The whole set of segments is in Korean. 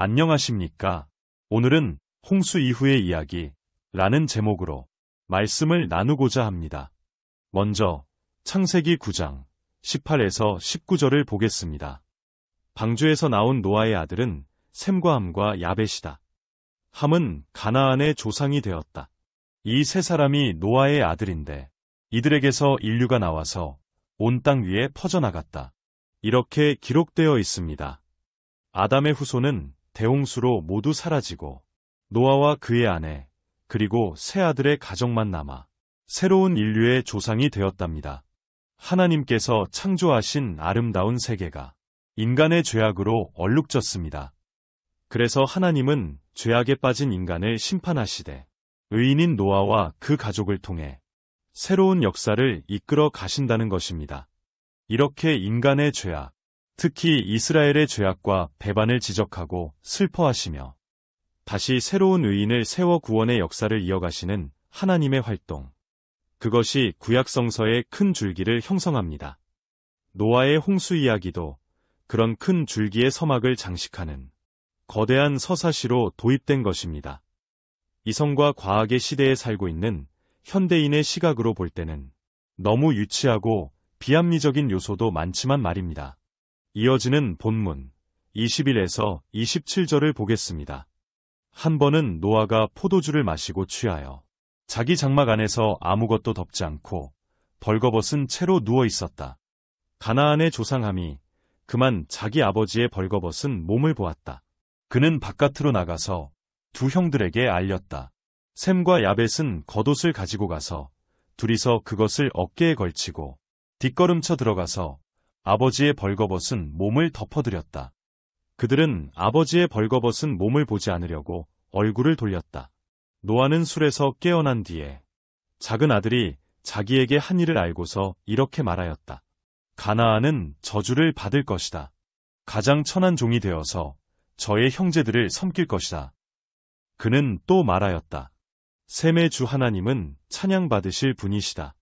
안녕하십니까? 오늘은 홍수 이후의 이야기 라는 제목으로 말씀을 나누고자 합니다. 먼저 창세기 9장 18에서 19절을 보겠습니다. 방주에서 나온 노아의 아들은 셈과 함과 야벳이다. 함은 가나안의 조상이 되었다. 이 세 사람이 노아의 아들인데 이들에게서 인류가 나와서 온 땅 위에 퍼져나갔다. 이렇게 기록되어 있습니다. 아담의 후손은 대홍수로 모두 사라지고 노아와 그의 아내 그리고 세 아들의 가정만 남아 새로운 인류의 조상이 되었답니다. 하나님께서 창조하신 아름다운 세계가 인간의 죄악으로 얼룩졌습니다. 그래서 하나님은 죄악에 빠진 인간을 심판하시되 의인인 노아와 그 가족을 통해 새로운 역사를 이끌어 가신다는 것입니다. 이렇게 인간의 죄악, 특히 이스라엘의 죄악과 배반을 지적하고 슬퍼하시며 다시 새로운 의인을 세워 구원의 역사를 이어가시는 하나님의 활동. 그것이 구약성서의 큰 줄기를 형성합니다. 노아의 홍수 이야기도 그런 큰 줄기의 서막을 장식하는 거대한 서사시로 도입된 것입니다. 이성과 과학의 시대에 살고 있는 현대인의 시각으로 볼 때는 너무 유치하고 비합리적인 요소도 많지만 말입니다. 이어지는 본문 21에서 27절을 보겠습니다. 한 번은 노아가 포도주를 마시고 취하여 자기 장막 안에서 아무것도 덮지 않고 벌거벗은 채로 누워 있었다. 가나안의 조상함이 그만 자기 아버지의 벌거벗은 몸을 보았다. 그는 바깥으로 나가서 두 형들에게 알렸다. 셈과 야벳은 겉옷을 가지고 가서 둘이서 그것을 어깨에 걸치고 뒷걸음쳐 들어가서 아버지의 벌거벗은 몸을 덮어드렸다. 그들은 아버지의 벌거벗은 몸을 보지 않으려고 얼굴을 돌렸다. 노아는 술에서 깨어난 뒤에 작은 아들이 자기에게 한 일을 알고서 이렇게 말하였다. 가나안은 저주를 받을 것이다. 가장 천한 종이 되어서 저의 형제들을 섬길 것이다. 그는 또 말하였다. 셈의 주 하나님은 찬양받으실 분이시다.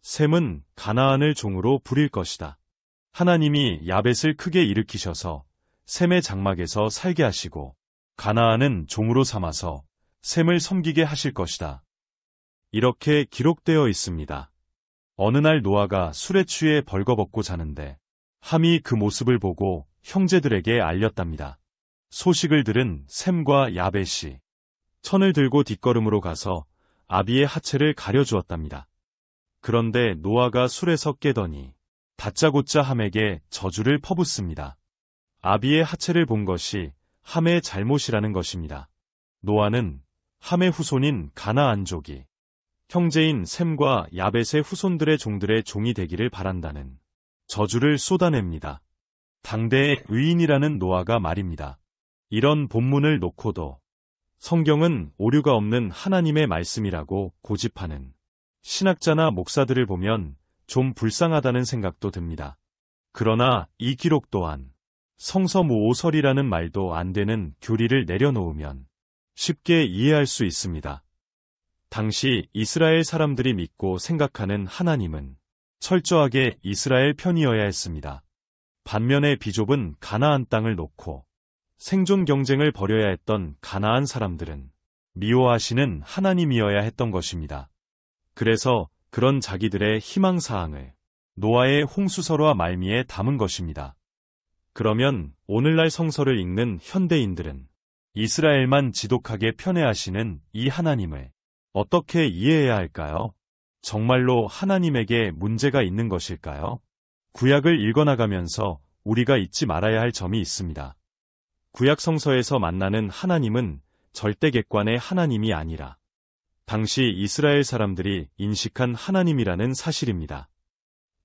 셈은 가나안을 종으로 부릴 것이다. 하나님이 야벳을 크게 일으키셔서 셈의 장막에서 살게 하시고 가나안은 종으로 삼아서 셈을 섬기게 하실 것이다. 이렇게 기록되어 있습니다. 어느 날 노아가 술에 취해 벌거벗고 자는데 함이 그 모습을 보고 형제들에게 알렸답니다. 소식을 들은 셈과 야벳이 천을 들고 뒷걸음으로 가서 아비의 하체를 가려주었답니다. 그런데 노아가 술에서 깨더니 다짜고짜 함에게 저주를 퍼붓습니다. 아비의 하체를 본 것이 함의 잘못이라는 것입니다. 노아는 함의 후손인 가나안족이 형제인 셈과 야벳의 후손들의 종들의 종이 되기를 바란다는 저주를 쏟아냅니다. 당대의 의인이라는 노아가 말입니다. 이런 본문을 놓고도 성경은 오류가 없는 하나님의 말씀이라고 고집하는 신학자나 목사들을 보면 좀 불쌍하다는 생각도 듭니다. 그러나 이 기록 또한 성서모호설이라는 말도 안 되는 교리를 내려놓으면 쉽게 이해할 수 있습니다. 당시 이스라엘 사람들이 믿고 생각하는 하나님은 철저하게 이스라엘 편이어야 했습니다. 반면에 비좁은 가나안 땅을 놓고 생존 경쟁을 벌여야 했던 가나안 사람들은 미워하시는 하나님이어야 했던 것입니다. 그래서 그런 자기들의 희망사항을 노아의 홍수설화 말미에 담은 것입니다. 그러면 오늘날 성서를 읽는 현대인들은 이스라엘만 지독하게 편애하시는 이 하나님을 어떻게 이해해야 할까요? 정말로 하나님에게 문제가 있는 것일까요? 구약을 읽어나가면서 우리가 잊지 말아야 할 점이 있습니다. 구약 성서에서 만나는 하나님은 절대객관의 하나님이 아니라 당시 이스라엘 사람들이 인식한 하나님이라는 사실입니다.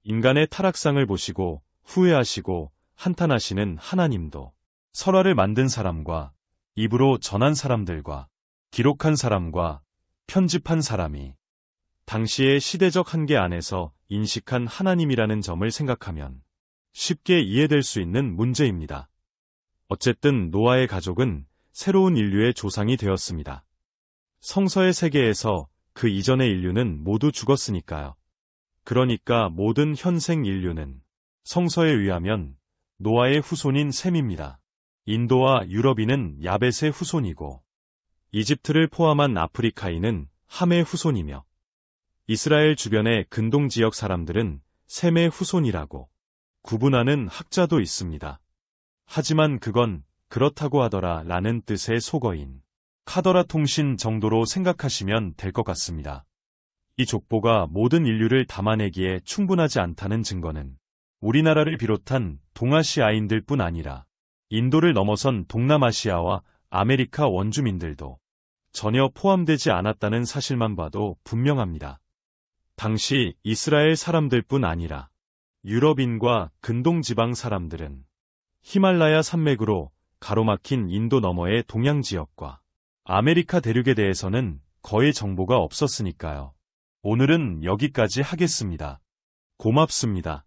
인간의 타락상을 보시고 후회하시고 한탄하시는 하나님도 설화를 만든 사람과 입으로 전한 사람들과 기록한 사람과 편집한 사람이 당시의 시대적 한계 안에서 인식한 하나님이라는 점을 생각하면 쉽게 이해될 수 있는 문제입니다. 어쨌든 노아의 가족은 새로운 인류의 조상이 되었습니다. 성서의 세계에서 그 이전의 인류는 모두 죽었으니까요. 그러니까 모든 현생 인류는 성서에 의하면 노아의 후손인 셈입니다. 인도와 유럽인은 야벳의 후손이고, 이집트를 포함한 아프리카인은 함의 후손이며, 이스라엘 주변의 근동 지역 사람들은 셈의 후손이라고 구분하는 학자도 있습니다. 하지만 그건 그렇다고 하더라 라는 뜻의 속어인 카더라 통신 정도로 생각하시면 될 것 같습니다. 이 족보가 모든 인류를 담아내기에 충분하지 않다는 증거는 우리나라를 비롯한 동아시아인들뿐 아니라 인도를 넘어선 동남아시아와 아메리카 원주민들도 전혀 포함되지 않았다는 사실만 봐도 분명합니다. 당시 이스라엘 사람들뿐 아니라 유럽인과 근동지방 사람들은 히말라야 산맥으로 가로막힌 인도 너머의 동양 지역과 아메리카 대륙에 대해서는 거의 정보가 없었으니까요. 오늘은 여기까지 하겠습니다. 고맙습니다.